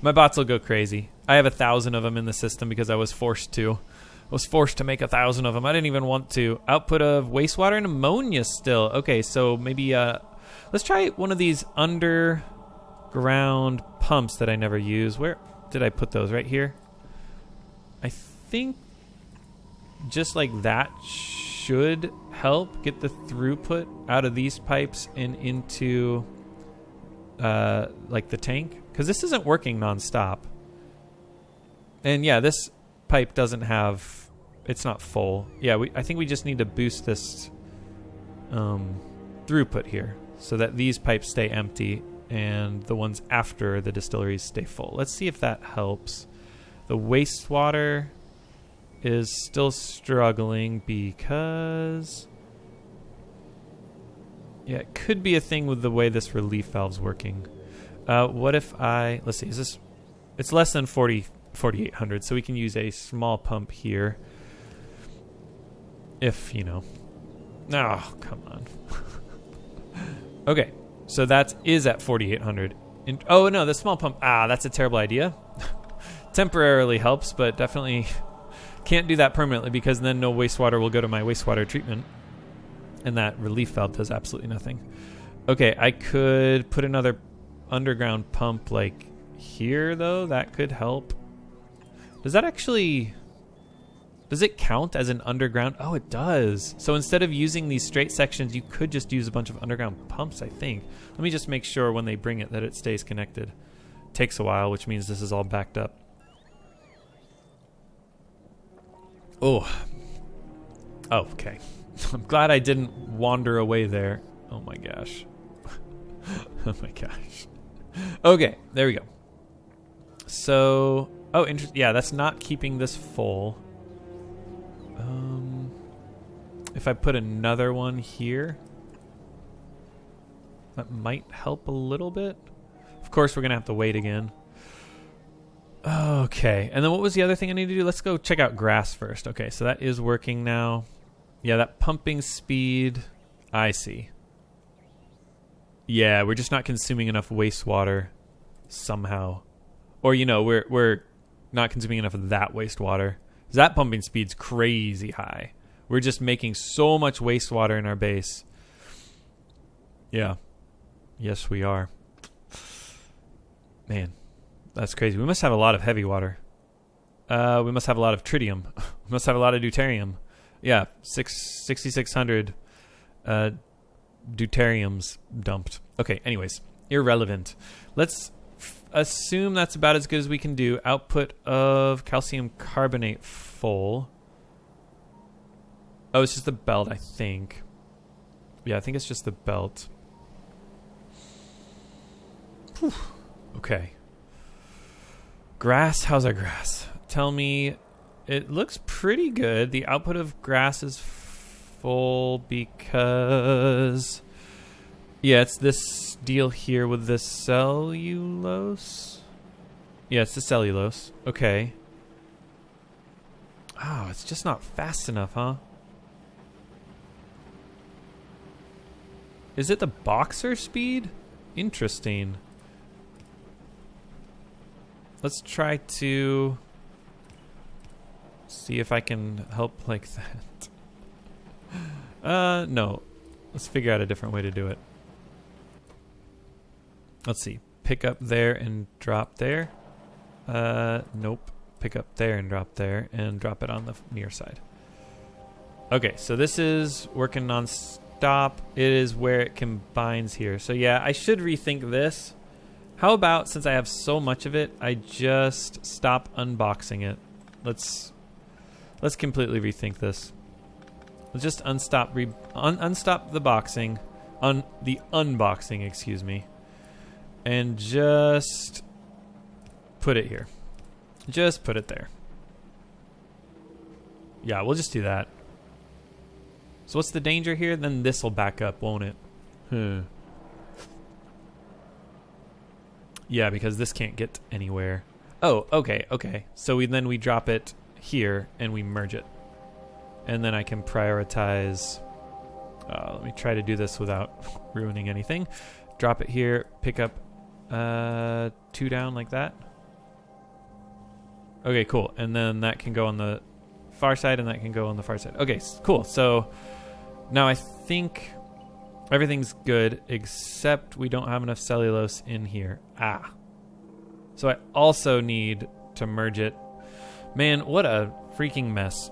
My bots will go crazy. I have 1,000 of them in the system because I was forced to. I was forced to make 1,000 of them. I didn't even want to. Output of wastewater and ammonia still. Okay, so maybe let's try one of these underground pumps that I never use. Where did I put those? Right here? I think just like that should help get the throughput out of these pipes and into like the tank, because this isn't working non-stop. And yeah, this pipe doesn't have it's not full. Yeah, I think we just need to boost this throughput here so that these pipes stay empty and the ones after the distilleries stay full. Let's see if that helps. The wastewater is still struggling because... yeah, it could be a thing with the way this relief valve's working. What if I... let's see, is this... it's less than 4,800, so we can use a small pump here. If, you know... oh, come on. Okay, so that is at 4,800. Oh, no, the small pump... that's a terrible idea. Temporarily helps, but definitely can't do that permanently because then no wastewater will go to my wastewater treatment. And that relief valve does absolutely nothing. Okay, I could put another underground pump like here, though. That could help. Does that actually... does it count as an underground? Oh, it does. So instead of using these straight sections, you could just use a bunch of underground pumps, I think. Let me just make sure when they bring it that it stays connected. Takes a while, which means this is all backed up. Oh. Oh, okay. I'm glad I didn't wander away there. Oh my gosh. Oh my gosh. Okay, there we go. So, oh, yeah, that's not keeping this full. If I put another one here, that might help a little bit. Of course, we're gonna have to wait again. Okay, and then what was the other thing I need to do? Let's go check out grass first. Okay, so that is working now. Yeah, that pumping speed, I see. Yeah, we're just not consuming enough wastewater somehow. Or, you know, we're not consuming enough of that wastewater. That pumping speed's crazy high. We're just making so much wastewater in our base. Yeah. Yes, we are. Man, that's crazy. We must have a lot of heavy water. We must have a lot of tritium. We must have a lot of deuterium. Yeah, 6,600 deuteriums dumped. Okay, anyways, irrelevant. Let's assume that's about as good as we can do. Output of calcium carbonate full. Oh, it's just the belt, I think. Yeah, I think it's just the belt. Whew. Okay. Grass, how's our grass? Tell me, it looks pretty good. The output of grass is full because... yeah, it's this deal here with the cellulose. Yeah, it's the cellulose. Okay. Oh, it's just not fast enough, huh? Is it the boxer speed? Interesting. Let's try to see if I can help like that. No. Let's figure out a different way to do it. Let's see. Pick up there and drop there. Nope. Pick up there and drop there and drop it on the near side. Okay, so this is working non-stop. It is where it combines here. So yeah, I should rethink this. How about, since I have so much of it, I just stop unboxing it. Let's completely rethink this. Let's just unstop the boxing, the unboxing, excuse me, and just put it here. Just put it there. Yeah, we'll just do that. So what's the danger here? Then this will back up, won't it? Yeah, because this can't get anywhere. Oh, okay, okay. So we drop it here and we merge it. And then I can prioritize... let me try to do this without ruining anything. Drop it here, pick up 2 down like that. Okay, cool. And then that can go on the far side and that can go on the far side. Okay, cool. So now I think everything's good except we don't have enough cellulose in here. So I also need to merge it. Man, what a freaking mess.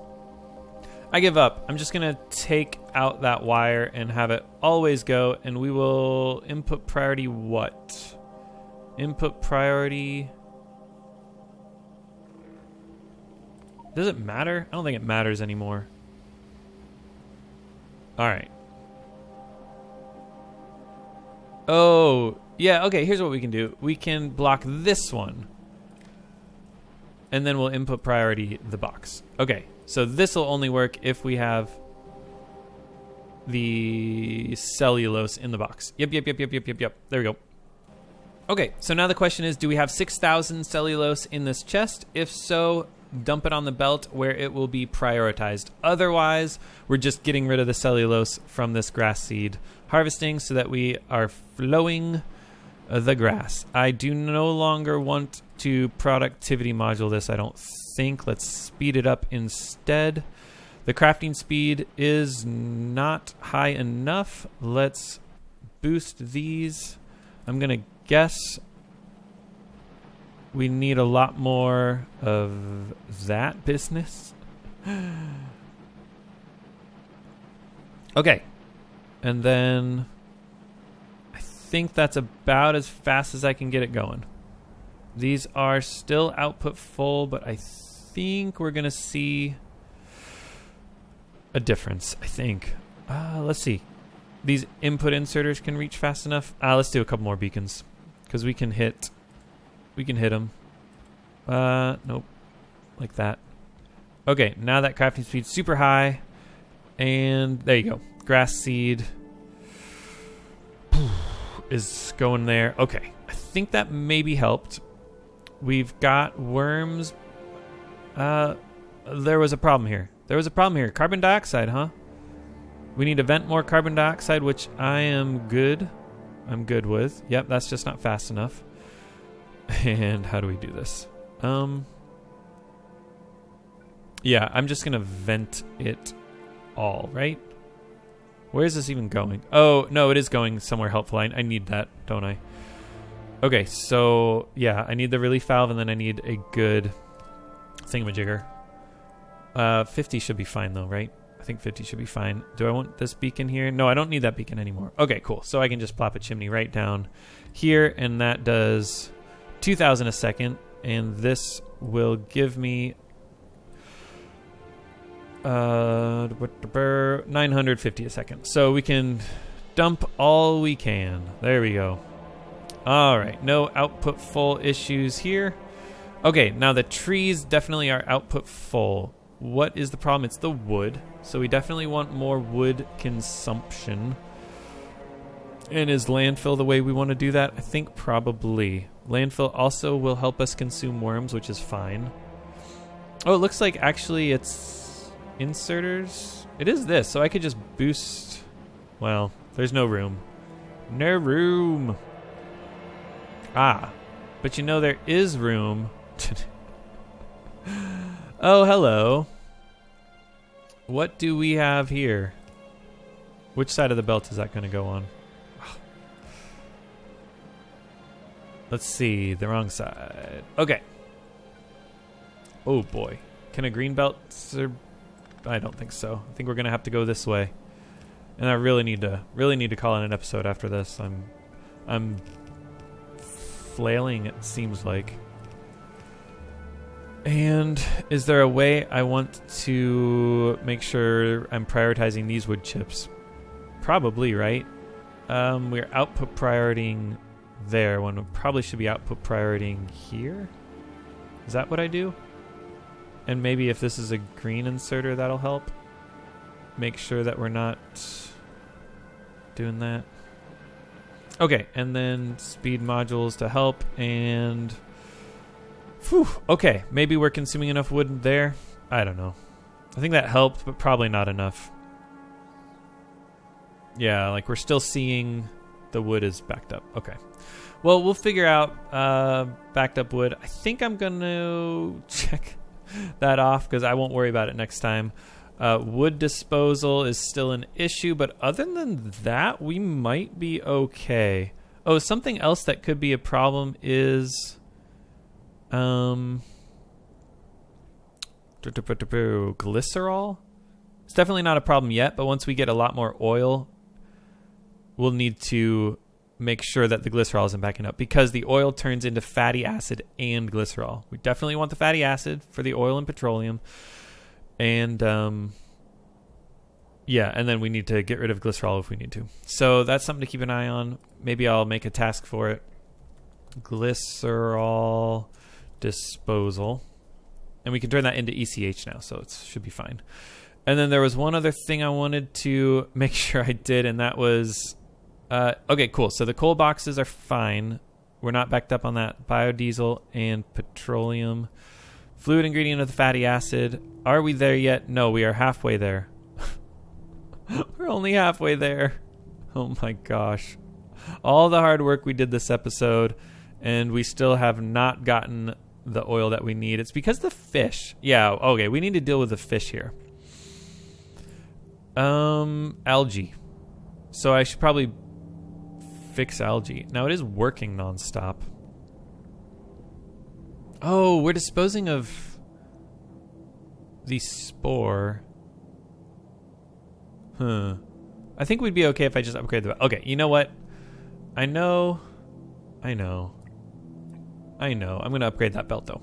I give up. I'm just going to take out that wire and have it always go, and we will input priority what? Input priority... Does it matter? I don't think it matters anymore. All right. Oh, yeah, okay, here's what we can do. We can block this one. And then we'll input priority the box. Okay, so this will only work if we have the cellulose in the box. Yep. There we go. Okay, so now the question is, do we have 6,000 cellulose in this chest? If so, dump it on the belt where it will be prioritized. Otherwise, we're just getting rid of the cellulose from this grass seed harvesting so that we are flowing the grass. I do no longer want to productivity module this, I don't think. Let's speed it up instead. The crafting speed is not high enough. Let's boost these. I'm going to guess we need a lot more of that business. Okay. And then I think that's about as fast as I can get it going. These are still output full, but I think we're going to see a difference, I think. Let's see. These input inserters can reach fast enough. Let's do a couple more beacons because we can hit them. Nope. Like that. Okay, now that crafting speed's super high. And there you go. Grass seed is going there. Okay, I think that maybe helped. We've got worms. There was a problem here. Carbon dioxide, huh? We need to vent more carbon dioxide, which I'm good with. Yep, that's just not fast enough. And how do we do this? Yeah, I'm just going to vent it all, right? Where is this even going? Oh, no, it is going somewhere helpful. I need that, don't I? Okay, so, yeah, I need the relief valve, and then I need a good thingamajigger. 50 should be fine, though, right? I think 50 should be fine. Do I want this beacon here? No, I don't need that beacon anymore. Okay, cool. So I can just plop a chimney right down here, and that does 2,000 a second, and this will give me 950 a second. So we can dump all we can. There we go. All right, no output full issues here. Okay, now the trees definitely are output full. What is the problem? It's the wood. So we definitely want more wood consumption. And is landfill the way we want to do that? I think probably. Landfill also will help us consume worms, which is fine. Oh, it looks like actually it's inserters. It is this, so I could just boost. Well, there's no room. No room. But you know there is room. Oh, hello. What do we have here? Which side of the belt is that going to go on? Let's see. The wrong side. Okay. Oh, boy. Can a green belt... I don't think so. I think we're going to have to go this way. And I really need to call in an episode after this. I'm flailing, it seems like. And is there a way I want to make sure I'm prioritizing these wood chips? Probably, right? We're output prioritying there when we probably should be output prioritying here. Is that what I do? And maybe if this is a green inserter, that'll help. Make sure that we're not doing that. Okay, and then speed modules to help, and... Whew, okay, maybe we're consuming enough wood there. I don't know. I think that helped, but probably not enough. Yeah, like we're still seeing the wood is backed up. Okay. Well, we'll figure out backed up wood. I think I'm going to check that off because I won't worry about it next time. Wood disposal is still an issue, but other than that, we might be okay. Oh, something else that could be a problem is... glycerol? It's definitely not a problem yet, but once we get a lot more oil, we'll need to make sure that the glycerol isn't backing up, because the oil turns into fatty acid and glycerol. We definitely want the fatty acid for the oil and petroleum. And yeah, and then we need to get rid of glycerol if we need to. So that's something to keep an eye on. Maybe I'll make a task for it. Glycerol disposal. And we can turn that into ECH now, so it should be fine. And then there was one other thing I wanted to make sure I did, and that was... okay, cool. So the coal boxes are fine. We're not backed up on that. Biodiesel and petroleum. Fluid ingredient of the fatty acid. Are we there yet? No, we are halfway there. We're only halfway there. Oh my gosh. All the hard work we did this episode, and we still have not gotten the oil that we need. It's because the fish. Yeah, okay, we need to deal with the fish here. Algae. So I should probably fix algae. Now it is working nonstop. Oh, we're disposing of the spore. I think we'd be okay if I just upgrade the... Okay, you know what? I know. I'm going to upgrade that belt, though.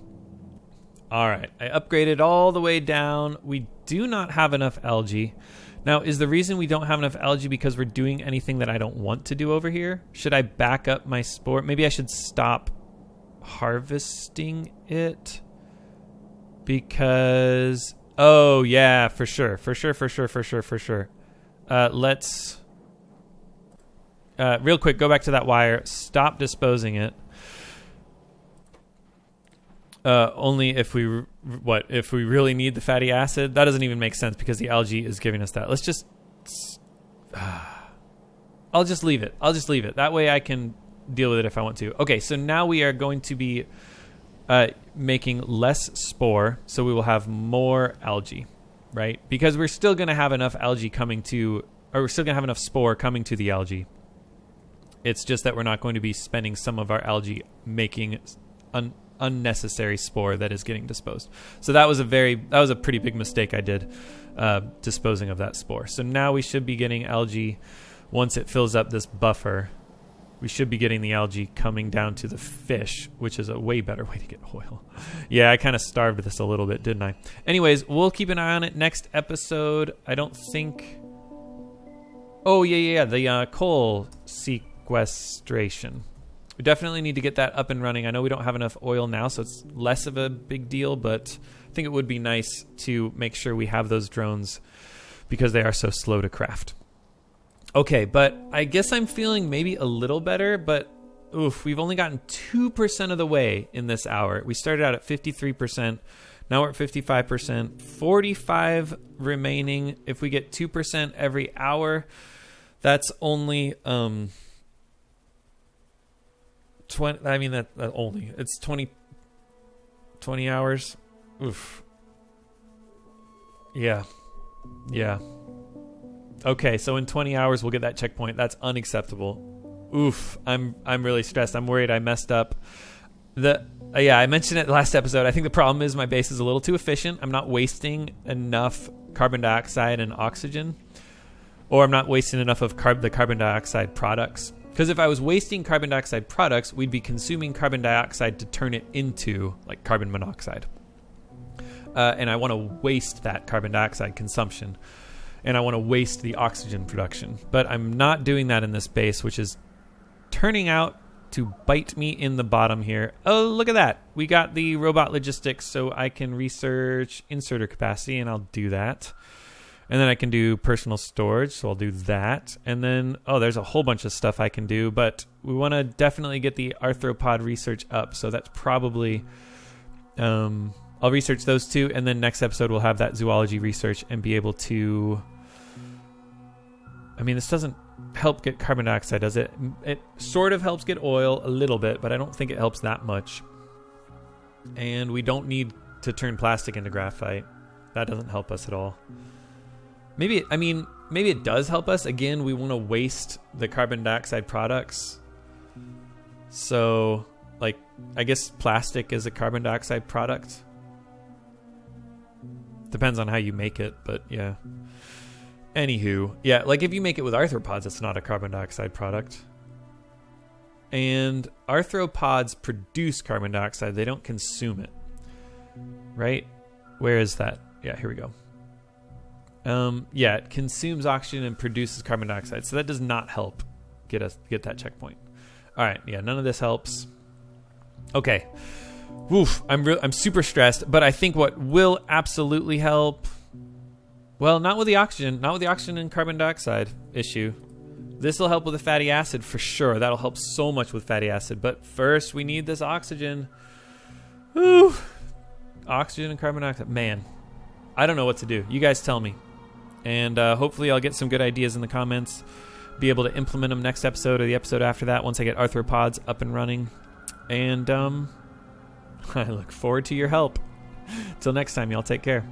All right. I upgraded all the way down. We do not have enough algae. Now, is the reason we don't have enough algae because we're doing anything that I don't want to do over here? Should I back up my spore? Maybe I should stop harvesting it. Because... Oh, yeah, for sure. Let's... real quick, go back to that wire. Stop disposing it. Only if we if we really need the fatty acid. That doesn't even make sense because the algae is giving us that. Let's just I'll just leave it. That way I can deal with it if I want to. Okay, so now we are going to be making less spore, so we will have more algae, right? Because we're still going to have enough algae coming to, or we're still going to have enough spore coming to the algae. It's just that we're not going to be spending some of our algae making unnecessary spore that is getting disposed. So that was a pretty big mistake I did, disposing of that spore. So now we should be getting algae once it fills up this buffer. We should be getting the algae coming down to the fish, which is a way better way to get oil. Yeah, I kind of starved this a little bit, didn't I? Anyways, we'll keep an eye on it next episode. I don't think... Oh, yeah, the coal sequestration. We definitely need to get that up and running. I know we don't have enough oil now, so it's less of a big deal, but I think it would be nice to make sure we have those drones because they are so slow to craft. Okay, but I guess I'm feeling maybe a little better, but oof, we've only gotten 2% of the way in this hour. We started out at 53%. Now we're at 55%. 45 remaining. If we get 2% every hour, that's only 20. I mean that only. It's 20 hours. Oof. Yeah. Okay, so in 20 hours we'll get that checkpoint. That's unacceptable. Oof, I'm really stressed. I'm worried I messed up. I mentioned it last episode. I think the problem is my base is a little too efficient. I'm not wasting enough carbon dioxide and oxygen, or I'm not wasting enough of the carbon dioxide products. Because if I was wasting carbon dioxide products, we'd be consuming carbon dioxide to turn it into like carbon monoxide. And I want to waste that carbon dioxide consumption. And I want to waste the oxygen production. But I'm not doing that in this base, which is turning out to bite me in the bottom here. Oh, look at that. We got the robot logistics, so I can research inserter capacity, and I'll do that. And then I can do personal storage, so I'll do that. And then, there's a whole bunch of stuff I can do, but we want to definitely get the arthropod research up, so that's probably... I'll research those two, and then next episode we'll have that zoology research and be able to... I mean, this doesn't help get carbon dioxide, does it? It sort of helps get oil a little bit, but I don't think it helps that much. And we don't need to turn plastic into graphite. That doesn't help us at all. Maybe it does help us. Again, we want to waste the carbon dioxide products. So, I guess plastic is a carbon dioxide product. Depends on how you make it, but yeah. Anywho, yeah, if you make it with arthropods, it's not a carbon dioxide product. And arthropods produce carbon dioxide. They don't consume it. Right? Where is that? Yeah, here we go. Yeah, it consumes oxygen and produces carbon dioxide. So that does not help get that checkpoint. All right, yeah, none of this helps. Okay. Woof, I'm super stressed, but I think what will absolutely help, well, not with the oxygen and carbon dioxide issue. This will help with the fatty acid for sure. That'll help so much with fatty acid. But first, we need this oxygen. Woo. Oxygen and carbon dioxide. Man, I don't know what to do. You guys tell me. And hopefully I'll get some good ideas in the comments. Be able to implement them next episode or the episode after that once I get arthropods up and running. And I look forward to your help. Till next time, y'all take care.